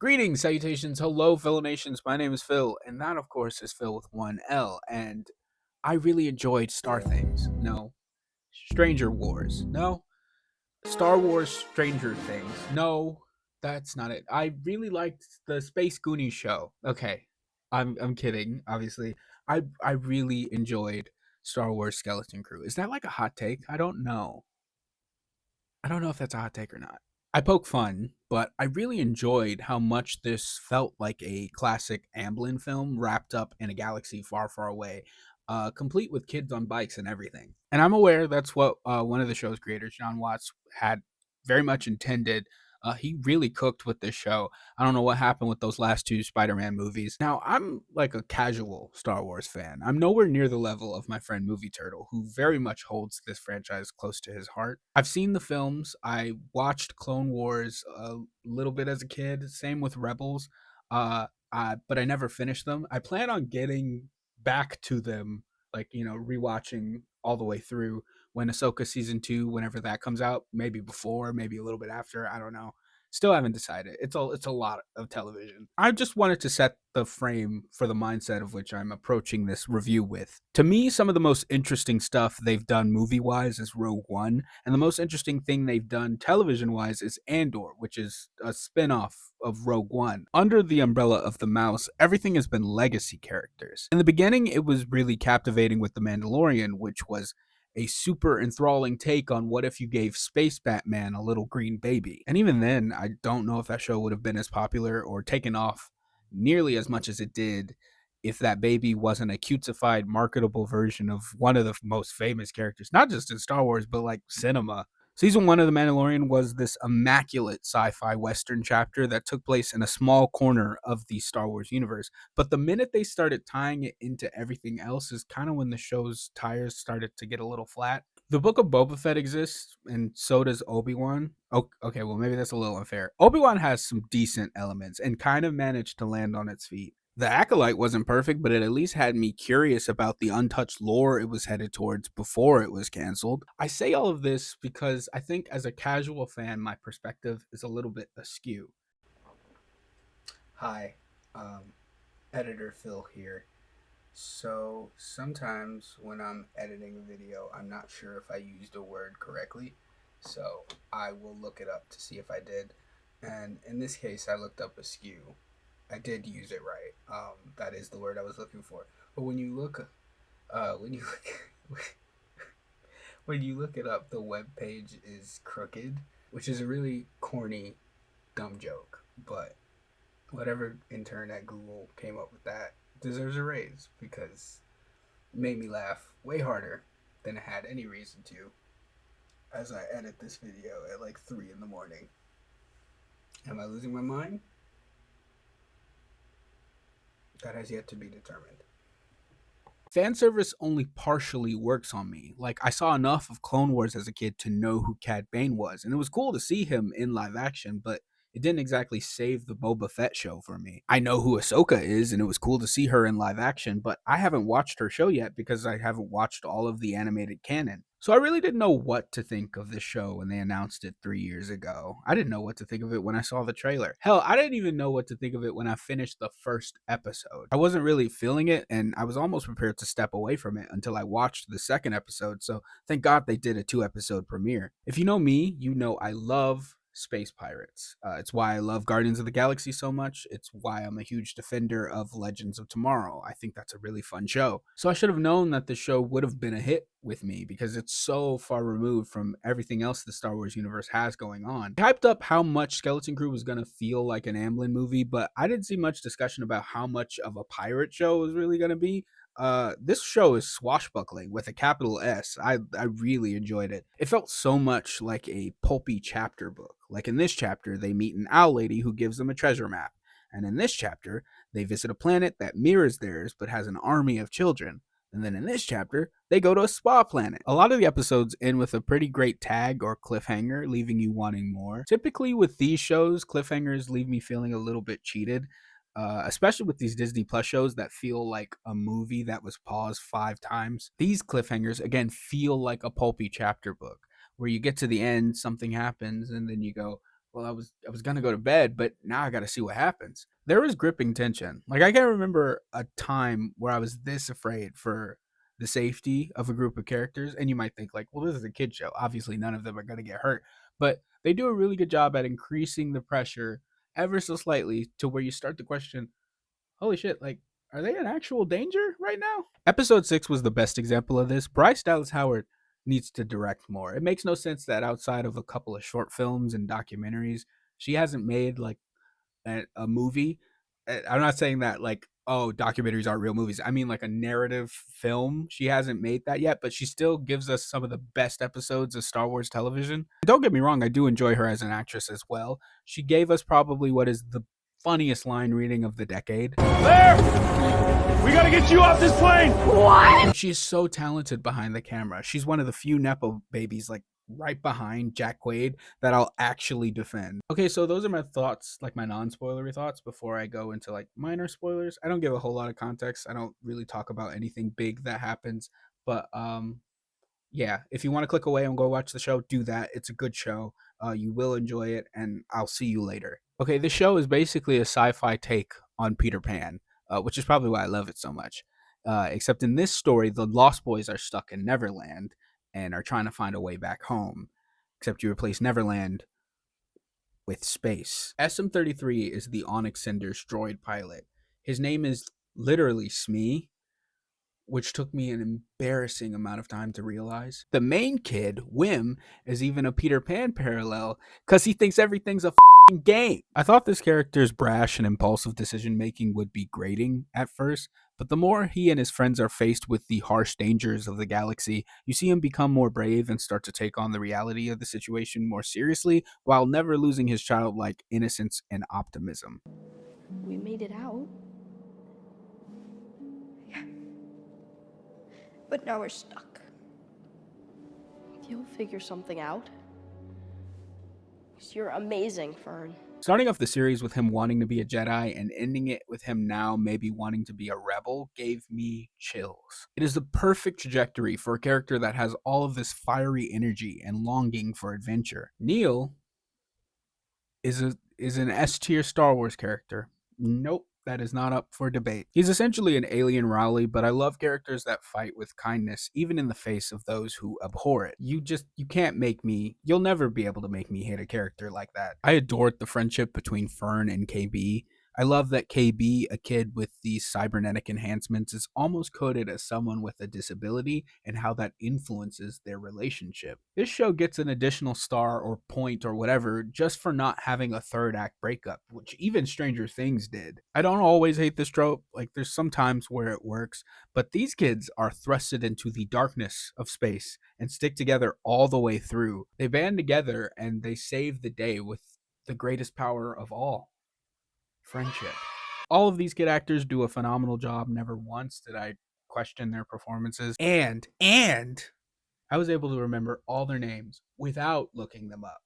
Greetings, salutations, hello, fellow nations. My name is Phil, and that, of course, is Phil with one L. And I really enjoyed Star Things. No, Stranger Wars. No, Star Wars Stranger Things. No, that's not it. I really liked the Space Goonies show. Okay, I'm kidding. Obviously, I really enjoyed Star Wars Skeleton Crew. Is that like a hot take? I don't know if that's a hot take or not. I poke fun, but I really enjoyed how much this felt like a classic Amblin film wrapped up in a galaxy far, far away, complete with kids on bikes and everything. And I'm aware that's what one of the show's creators, John Watts, had very much intended. He really cooked with this show. I don't know what happened with those last two Spider-Man movies. Now, I'm like a casual Star Wars fan. I'm nowhere near the level of my friend Movie Turtle, who very much holds this franchise close to his heart. I've seen the films. I watched Clone Wars a little bit as a kid. Same with Rebels. But I never finished them. I plan on getting back to them, like, rewatching all the way through when Ahsoka season 2, whenever that comes out, maybe before, maybe a little bit after, I don't know. Still haven't decided. It's a lot of television. I just wanted to set the frame for the mindset of which I'm approaching this review with. To me, some of the most interesting stuff they've done movie-wise is Rogue One, and the most interesting thing they've done television-wise is Andor, which is a spin-off of Rogue One. Under the umbrella of the mouse, everything has been legacy characters. In the beginning, it was really captivating with The Mandalorian, which was a super enthralling take on what if you gave Space Batman a little green baby. And even then, I don't know if that show would have been as popular or taken off nearly as much as it did if that baby wasn't a cutesified, marketable version of one of the most famous characters, not just in Star Wars, but like cinema. Season 1 of The Mandalorian was this immaculate sci fi Western chapter that took place in a small corner of the Star Wars universe. But the minute they started tying it into everything else is kind of when the show's tires started to get a little flat. The Book of Boba Fett exists, and so does Obi-Wan. Oh, okay, well, maybe that's a little unfair. Obi-Wan has some decent elements and kind of managed to land on its feet. The Acolyte wasn't perfect, but it at least had me curious about the untouched lore it was headed towards before it was canceled. I say all of this because I think as a casual fan, my perspective is a little bit askew. Hi, um, editor Phil here. So sometimes when I'm editing a video, I'm not sure if I used a word correctly. So I will look it up to see if I did. And in this case, I looked up askew. I did use it right. That is the word I was looking for. But when you look, when you look it up, the web page is crooked, which is a really corny, dumb joke. But whatever intern at Google came up with that deserves a raise because it made me laugh way harder than it had any reason to as I edit this video at like 3 in the morning. Am I losing my mind? That has yet to be determined. Fan service only partially works on me. Like, I saw enough of Clone Wars as a kid to know who Cad Bane was, and it was cool to see him in live action, but it didn't exactly save the Boba Fett show for me. I know who Ahsoka is, and it was cool to see her in live action, but I haven't watched her show yet because I haven't watched all of the animated canon. So I really didn't know what to think of this show when they announced it 3 years ago. I didn't know what to think of it when I saw the trailer. Hell, I didn't even know what to think of it when I finished the first episode. I wasn't really feeling it, and I was almost prepared to step away from it until I watched the second episode, so thank God they did a 2 episode premiere. If you know me, you know I love space pirates. It's why I love Guardians of the Galaxy so much. It's why I'm a huge defender of Legends of Tomorrow. I think that's a really fun show. So I should have known that the show would have been a hit with me because it's so far removed from everything else the Star Wars universe has going on. I hyped up how much Skeleton Crew was going to feel like an Amblin movie, but I didn't see much discussion about how much of a pirate show it was really going to be. This show is swashbuckling with a capital S. I really enjoyed it. It felt so much like a pulpy chapter book. Like in this chapter, they meet an owl lady who gives them a treasure map. And in this chapter, they visit a planet that mirrors theirs but has an army of children. And then in this chapter, they go to a spa planet. A lot of the episodes end with a pretty great tag or cliffhanger, leaving you wanting more. Typically, with these shows, cliffhangers leave me feeling a little bit cheated, especially with these Disney Plus shows that feel like a movie that was paused 5 times. These cliffhangers, again, feel like a pulpy chapter book where you get to the end, something happens, and then you go, well, I was gonna go to bed, but now I gotta see what happens. There was gripping tension. Like I can't remember a time where I was this afraid for the safety of a group of characters. And you might think like, well, this is a kid show. Obviously, none of them are gonna get hurt, but they do a really good job at increasing the pressure ever so slightly to where you start to question, holy shit, like, are they in actual danger right now? Episode 6 was the best example of this. Bryce Dallas Howard needs to direct more. It makes no sense that outside of a couple of short films and documentaries, she hasn't made like a movie. I'm not saying that like, oh, documentaries aren't real movies. I mean like a narrative film. She hasn't made that yet, but she still gives us some of the best episodes of Star Wars television. Don't get me wrong, I do enjoy her as an actress as well. She gave us probably what is the funniest line reading of the decade. There! We gotta get you off this plane! What? She is so talented behind the camera. She's one of the few Nepo babies, like right behind Jack Quaid, that I'll actually defend. Okay, so those are my thoughts, like my non-spoilery thoughts before I go into like minor spoilers. I don't give a whole lot of context. I don't really talk about anything big that happens, but yeah, if you want to click away and go watch the show, do that. It's a good show. You will enjoy it, and I'll see you later. Okay, this show is basically a sci-fi take on Peter Pan, which is probably why I love it so much. Except in this story, the Lost Boys are stuck in Neverland and are trying to find a way back home. Except you replace Neverland with space. SM-33 is the Onyx Cinder's droid pilot. His name is literally Smee, which took me an embarrassing amount of time to realize. The main kid, Wim, is even a Peter Pan parallel because he thinks everything's a game. I thought this character's brash and impulsive decision making would be grating at first, but the more he and his friends are faced with the harsh dangers of the galaxy, you see him become more brave and start to take on the reality of the situation more seriously while never losing his childlike innocence and optimism. We made it out. But now we're stuck. You'll figure something out. 'Cause you're amazing, Fern. Starting off the series with him wanting to be a Jedi and ending it with him now maybe wanting to be a rebel gave me chills. It is the perfect trajectory for a character that has all of this fiery energy and longing for adventure. Neil is an S tier Star Wars character. Nope, that is not up for debate. He's essentially an alien Raleigh, but I love characters that fight with kindness, even in the face of those who abhor it. You can't make me, you'll never be able to make me hate a character like that. I adored the friendship between Fern and KB. I love that KB, a kid with these cybernetic enhancements, is almost coded as someone with a disability and how that influences their relationship. This show gets an additional star or point or whatever just for not having a third act breakup, which even Stranger Things did. I don't always hate this trope, like there's some times where it works, but these kids are thrusted into the darkness of space and stick together all the way through. They band together and they save the day with the greatest power of all: friendship. All of these kid actors do a phenomenal job. Never once did I question their performances. And I was able to remember all their names without looking them up.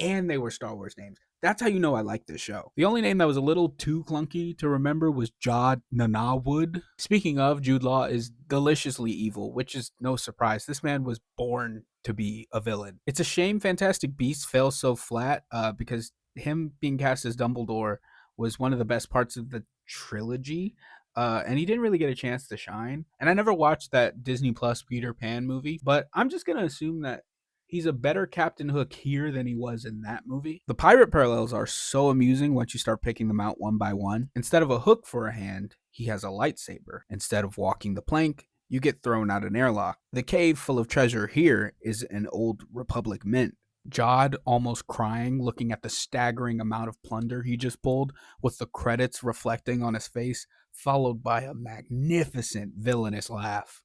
And they were Star Wars names. That's how you know I like this show. The only name that was a little too clunky to remember was Jod Nanawood. Speaking of, Jude Law is deliciously evil, which is no surprise. This man was born to be a villain. It's a shame Fantastic Beasts fell so flat because him being cast as Dumbledore was one of the best parts of the trilogy. And he didn't really get a chance to shine. And I never watched that Disney Plus Peter Pan movie, but I'm just going to assume that he's a better Captain Hook here than he was in that movie. The pirate parallels are so amusing once you start picking them out one by one. Instead of a hook for a hand, he has a lightsaber. Instead of walking the plank, you get thrown out an airlock. The cave full of treasure here is an old Republic mint. Jod almost crying, looking at the staggering amount of plunder he just pulled, with the credits reflecting on his face, followed by a magnificent villainous laugh.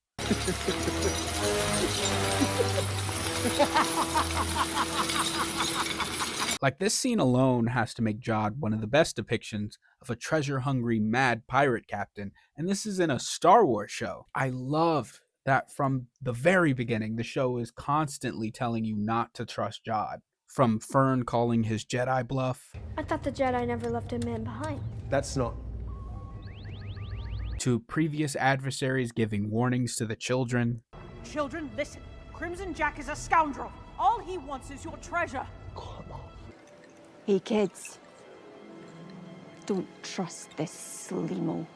Like, this scene alone has to make Jod one of the best depictions of a treasure-hungry mad pirate captain, and this is in a Star Wars show. I love that from the very beginning, the show is constantly telling you not to trust Jod. From Fern calling his Jedi bluff, I thought the Jedi never left a man behind. That's not... to previous adversaries giving warnings to the children. Children, listen. Crimson Jack is a scoundrel. All he wants is your treasure. Hey kids, don't trust this Slimo.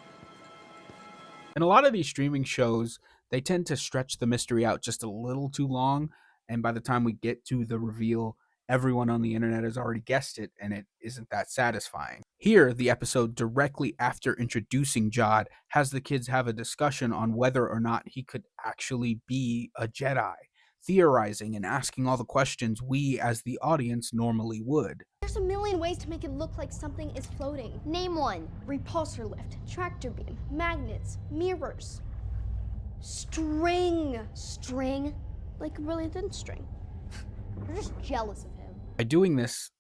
And a lot of these streaming shows, they tend to stretch the mystery out just a little too long. And by the time we get to the reveal, everyone on the internet has already guessed it, and it isn't that satisfying. Here, the episode directly after introducing Jod has the kids have a discussion on whether or not he could actually be a Jedi, theorizing and asking all the questions we as the audience normally would. There's a million ways to make it look like something is floating. Name one. Repulsor lift, tractor beam, magnets, mirrors. String. String? Like a really thin string. You're just jealous of him. By doing this,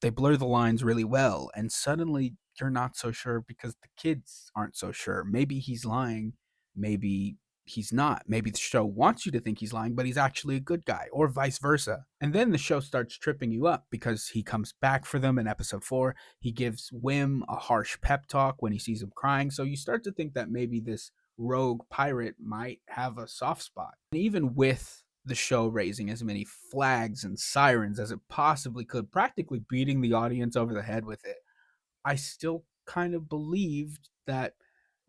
they blur the lines really well, and suddenly you're not so sure because the kids aren't so sure. Maybe he's lying, maybe he's not. Maybe the show wants you to think he's lying, but he's actually a good guy, or vice versa. And then the show starts tripping you up because he comes back for them in episode 4. He gives Wim a harsh pep talk when he sees him crying, so you start to think that maybe this rogue pirate might have a soft spot. And even with the show raising as many flags and sirens as it possibly could, practically beating the audience over the head with it, I still kind of believed that,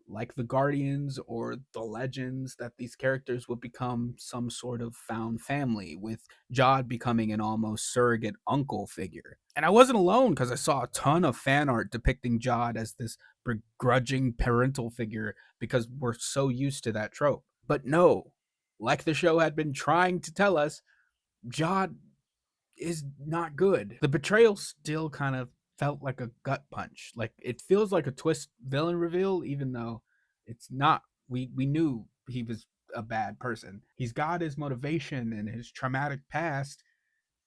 like the Guardians or the Legends, that these characters would become some sort of found family, with Jod becoming an almost surrogate uncle figure. And I wasn't alone because I saw a ton of fan art depicting Jod as this begrudging parental figure because we're so used to that trope. But no, like the show had been trying to tell us, Jod is not good. The betrayal still kind of felt like a gut punch. Like it feels like a twist villain reveal, even though it's not. We knew he was a bad person. He's got his motivation and his traumatic past.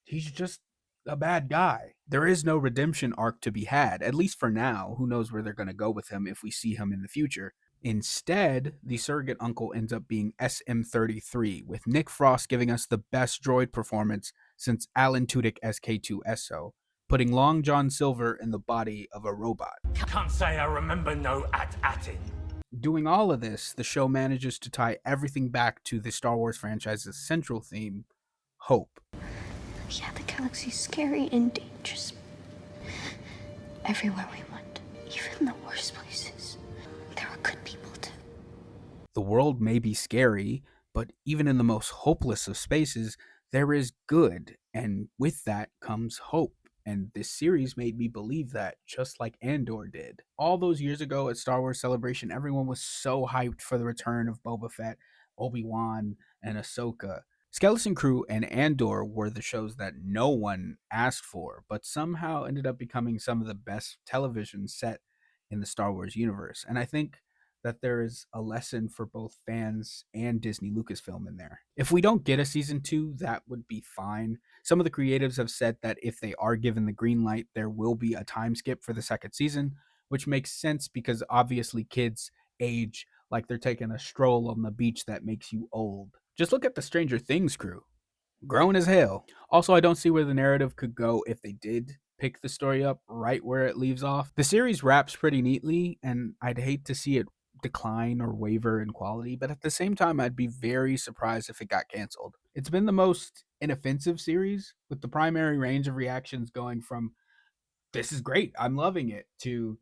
He's just a bad guy. There is no redemption arc to be had, at least for now. Who knows where they're going to go with him if we see him in the future. Instead, the surrogate uncle ends up being SM-33, with Nick Frost giving us the best droid performance since Alan Tudyk as K2SO, putting Long John Silver in the body of a robot. Can't say I remember no at-atting. Doing all of this, the show manages to tie everything back to the Star Wars franchise's central theme, hope. Yeah, the galaxy's scary and dangerous. Everywhere we went, even the worst places, there are good people too. The world may be scary, but even in the most hopeless of spaces, there is good, and with that comes hope. And this series made me believe that, just like Andor did. All those years ago at Star Wars Celebration, everyone was so hyped for the return of Boba Fett, Obi-Wan, and Ahsoka. Skeleton Crew and Andor were the shows that no one asked for, but somehow ended up becoming some of the best television set in the Star Wars universe. And I think that there is a lesson for both fans and Disney Lucasfilm in there. If we don't get a season 2, that would be fine. Some of the creatives have said that if they are given the green light, there will be a time skip for the second season, which makes sense because obviously kids age like they're taking a stroll on the beach that makes you old. Just look at the Stranger Things crew. Grown as hell. Also, I don't see where the narrative could go if they did pick the story up right where it leaves off. The series wraps pretty neatly, and I'd hate to see it decline or waver in quality, but at the same time, I'd be very surprised if it got canceled. It's been the most inoffensive series, with the primary range of reactions going from, this is great, I'm loving it, to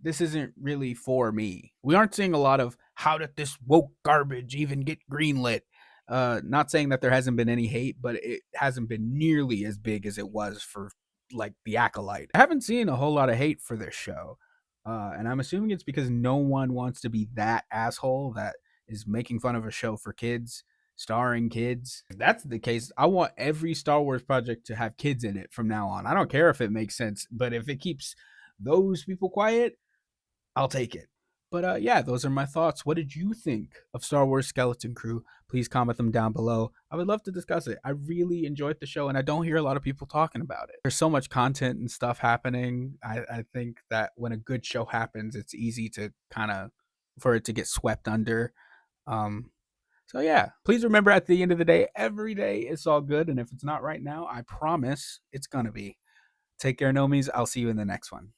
this isn't really for me. We aren't seeing a lot of how did this woke garbage even get greenlit. Not saying that there hasn't been any hate, but it hasn't been nearly as big as it was for like The Acolyte. I haven't seen a whole lot of hate for this show. And I'm assuming it's because no one wants to be that asshole that is making fun of a show for kids, starring kids. If that's the case, I want every Star Wars project to have kids in it from now on. I don't care if it makes sense, but if it keeps those people quiet, I'll take it. But yeah, those are my thoughts. What did you think of Star Wars Skeleton Crew? Please comment them down below. I would love to discuss it. I really enjoyed the show, and I don't hear a lot of people talking about it. There's so much content and stuff happening. I think that when a good show happens, it's easy to kind of, for it to get swept under. So yeah, please remember at the end of the day, every day it's all good. And if it's not right now, I promise it's going to be. Take care, Nomies. I'll see you in the next one.